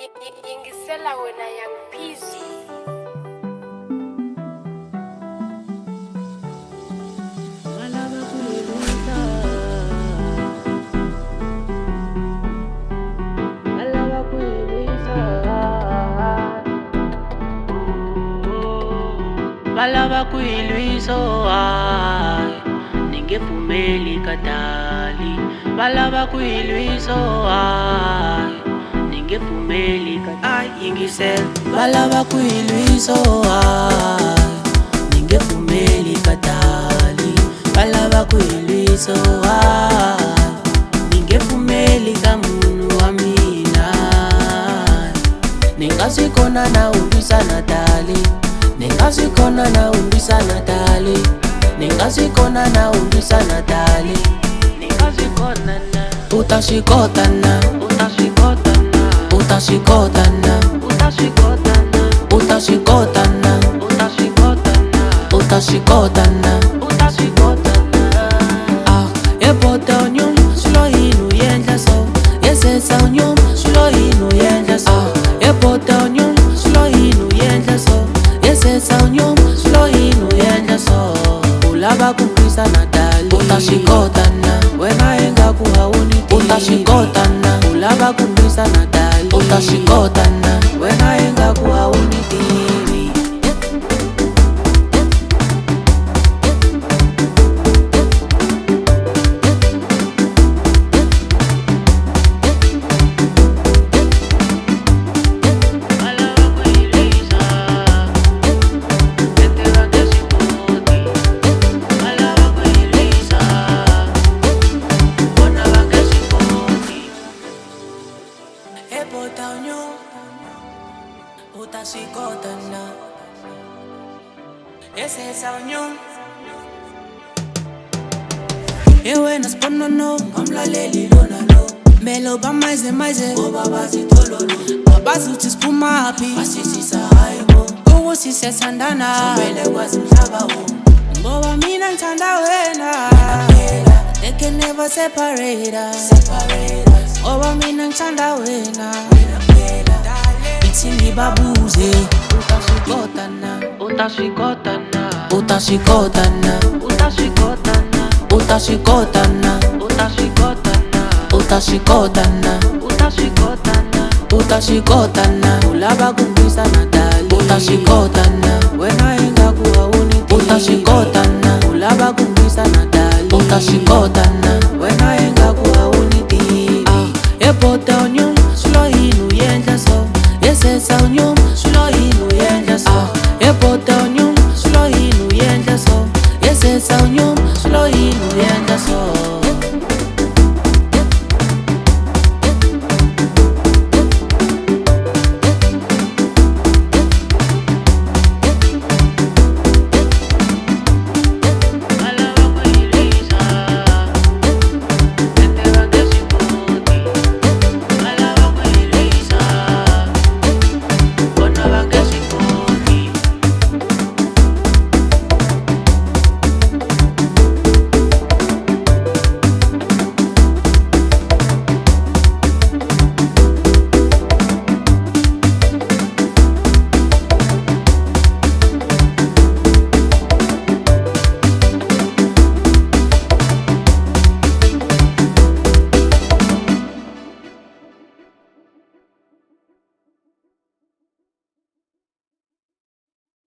Yingisela wena Young Pizzo. Balaba kuyilwiso ay ningevumeli kadali. Balaba kuyilwiso ay ningevumeli kadali. Yingisela balaba kuyilwiso ay ningevumeli kadali. Balaba kuyilwiso ay ningevumeli kamuntu wa mina. Ningasikona na umbisana dali. Ningasikona na umbisana dali. Ningasikona na umbisana dali. Ningasikona na utashikotana. Utashikotana. Utashikotana. Utashikotana. Utashikotana. Utashikotana. Utashikotana. Utashikotana. Ah, ebota onyum sulo inu yenda so. Yesesa onyum sulo inu yenda so. Ebota onyum sulo inu yenda so. Yesesa onyum sulo inu yenda so. Ulaba kumpisa na dali. Utashikotana. Wena enga kuhauni tiri. Utashikotana. Ulaba kumpisa na dali. Utashikotana. Wena enga kuhauni tiri. Utashikotana. Yesesa onyum. Ewe naspono no amlaleli lona lo. Melo ba maize obabazi tololo. Babazi utispuma happy asisi sahaibo. Uwo sise sandana Mbele kwazi mhlaba wo. Ngoba mina ngithanda wena. They can never separate us. Ngoba mina ngithanda wena. Itini babuze. Utashikotana. Utashikotana. Utashikotana. Utashikotana. Utashikotana. Utashikotana. Utashikotana. Utashikotana. Utashikotana. Ulaba kumpisa na dali. Utashikotana. Wena enga kuhauni tiri. Utashikotana. Ulaba kumpisa na dali. Utashikotana. Wena enga kuhauni tiri. Ah, ebota